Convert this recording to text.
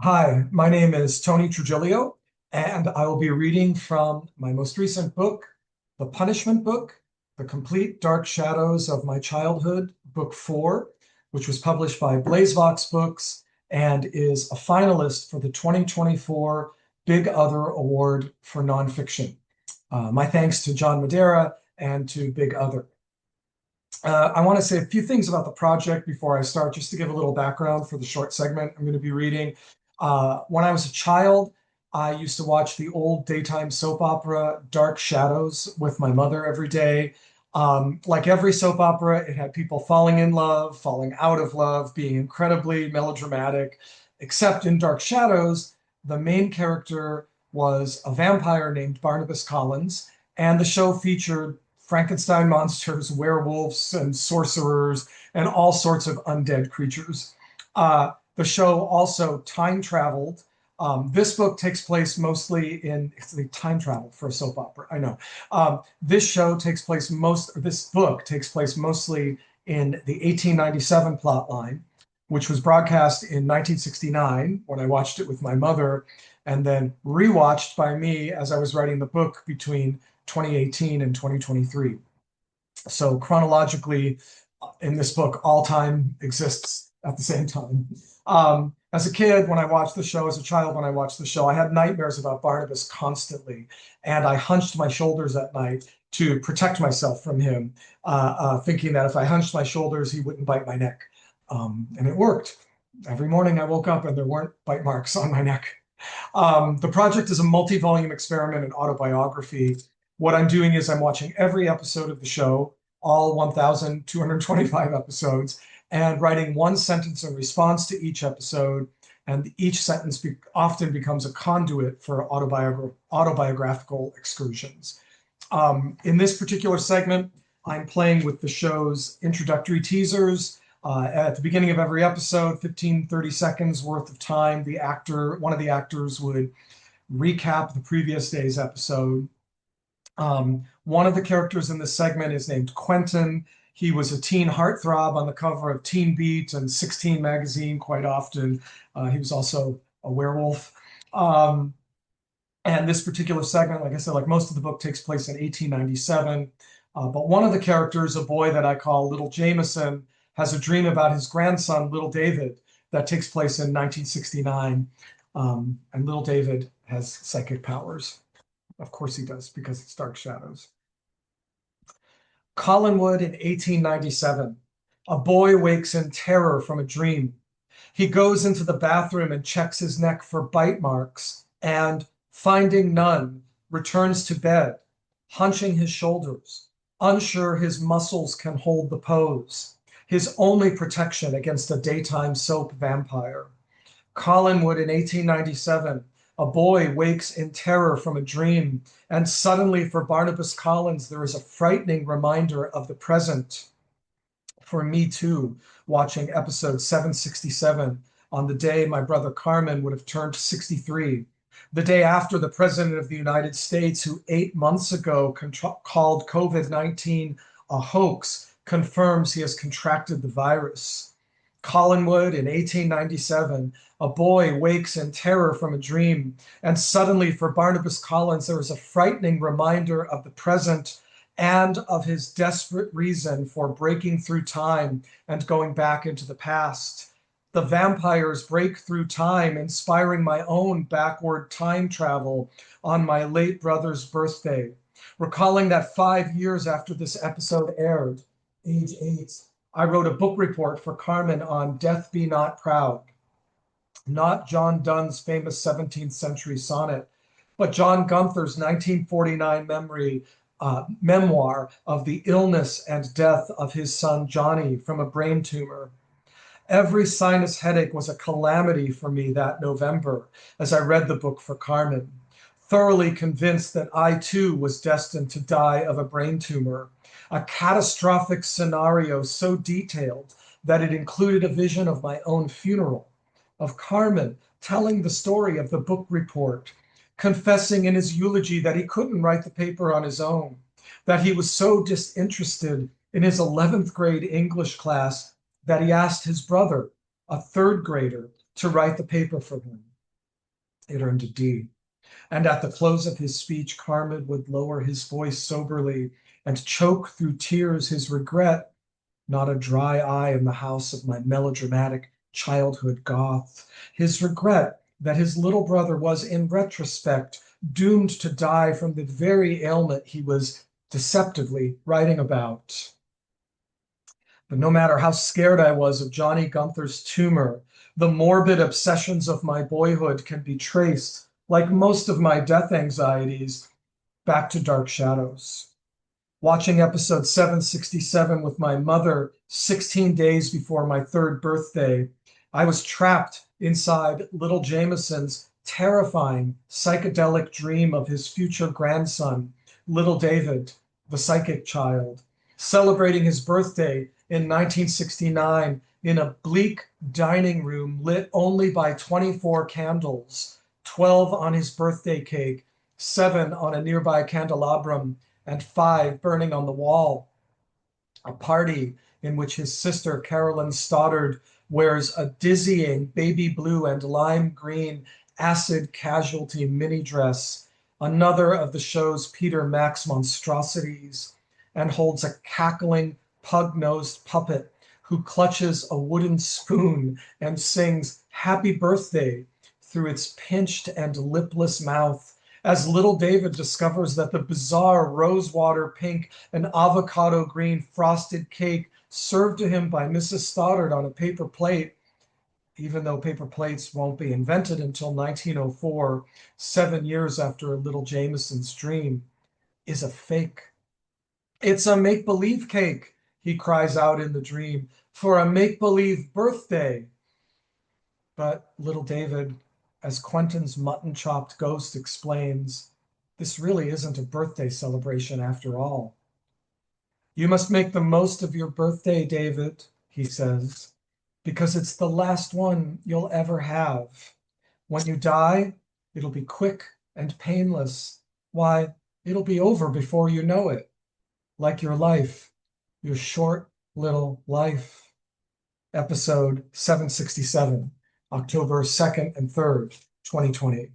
Hi, my name is Tony Trigilio, and I will be reading from my most recent book, The Punishment Book, The Complete Dark Shadows of My Childhood, Book 4, which was published by BlazeVox Books and is a finalist for the 2024 Big Other Award for Nonfiction. My thanks to John Madera and to Big Other. I want to say a few things about the project before I start, just to give a little background for the short segment I'm going to be reading. When I was a child, I used to watch the old daytime soap opera Dark Shadows with my mother every day. Like every soap opera, it had people falling in love, falling out of love, being incredibly melodramatic. Except in Dark Shadows, the main character was a vampire named Barnabas Collins, and the show featured Frankenstein monsters, werewolves, and sorcerers, and all sorts of undead creatures. The show also time traveled. This book takes place mostly in it's the time travel for a soap opera. I know. This book takes place mostly in the 1897 plot line, which was broadcast in 1969 when I watched it with my mother, and then rewatched by me as I was writing the book between 2018 and 2023. So chronologically, in this book, all time exists at the same time. As a kid, when I watched the show, as a child, when I watched the show, I had nightmares about Barnabas constantly. And I hunched my shoulders at night to protect myself from him, thinking that if I hunched my shoulders, he wouldn't bite my neck. And it worked. Every morning I woke up and there weren't bite marks on my neck. The project is a multi-volume experiment in autobiography. What I'm doing is I'm watching every episode of the show, all 1,225 episodes, and writing one sentence in response to each episode. And each sentence often becomes a conduit for autobiographical excursions. In this particular segment, I'm playing with the show's introductory teasers. At the beginning of every episode, 15, 30 seconds worth of time, one of the actors would recap the previous day's episode. One of the characters in this segment is named Quentin. He was a teen heartthrob on the cover of Teen Beat and 16 magazine quite often. He was also a werewolf. And this particular segment, like I said, like most of the book, takes place in 1897. But one of the characters, a boy that I call Little Jameson, has a dream about his grandson, Little David, that takes place in 1969. And Little David has psychic powers. Of course he does, because it's Dark Shadows. Collinwood in 1897. A boy wakes in terror from a dream. He goes into the bathroom and checks his neck for bite marks and, finding none, returns to bed, hunching his shoulders, unsure his muscles can hold the pose, his only protection against a daytime soap vampire. Collinwood in 1897. A boy wakes in terror from a dream, and suddenly for Barnabas Collins, there is a frightening reminder of the present. For me too, watching episode 767 on the day my brother Carmen would have turned 63, the day after the President of the United States, who 8 months ago called COVID-19 a hoax, confirms he has contracted the virus. Collinwood in 1897, a boy wakes in terror from a dream, and suddenly for Barnabas Collins, there is a frightening reminder of the present and of his desperate reason for breaking through time and going back into the past. The vampires break through time, inspiring my own backward time travel on my late brother's birthday. Recalling that 5 years after this episode aired, age 8, I wrote a book report for Carmen on Death Be Not Proud. Not John Donne's famous 17th century sonnet, but John Gunther's 1949 memoir of the illness and death of his son Johnny from a brain tumor. Every sinus headache was a calamity for me that November as I read the book for Carmen, thoroughly convinced that I too was destined to die of a brain tumor, a catastrophic scenario so detailed that it included a vision of my own funeral, of Carmen telling the story of the book report, confessing in his eulogy that he couldn't write the paper on his own, that he was so disinterested in his 11th grade English class that he asked his brother, a third grader, to write the paper for him. It earned a D. And at the close of his speech, Carmen would lower his voice soberly and choke through tears his regret. Not a dry eye in the house of my melodramatic childhood goth. His regret that his little brother was, in retrospect, doomed to die from the very ailment he was deceptively writing about. But no matter how scared I was of Johnny Gunther's tumor, the morbid obsessions of my boyhood can be traced, like most of my death anxieties, back to Dark Shadows. Watching episode 767 with my mother 16 days before my third birthday, I was trapped inside little Jameson's terrifying psychedelic dream of his future grandson, little David, the psychic child, celebrating his birthday in 1969 in a bleak dining room lit only by 24 candles, 12 on his birthday cake, 7 on a nearby candelabrum, and 5 burning on the wall. A party in which his sister Carolyn Stoddard wears a dizzying baby blue and lime green acid casualty mini dress, another of the show's Peter Max monstrosities, and holds a cackling pug-nosed puppet who clutches a wooden spoon and sings Happy Birthday through its pinched and lipless mouth as little David discovers that the bizarre rosewater pink and avocado green frosted cake served to him by Mrs. Stoddard on a paper plate, even though paper plates won't be invented until 1904, 7 years after little Jameson's dream, is a fake. It's a make-believe cake, he cries out in the dream, for a make-believe birthday. But little David, as Quentin's mutton-chopped ghost explains, this really isn't a birthday celebration after all. You must make the most of your birthday, David, he says, because it's the last one you'll ever have. When you die, it'll be quick and painless. Why, it'll be over before you know it. Like your life, your short little life. Episode 767, October 2nd and 3rd, 2020.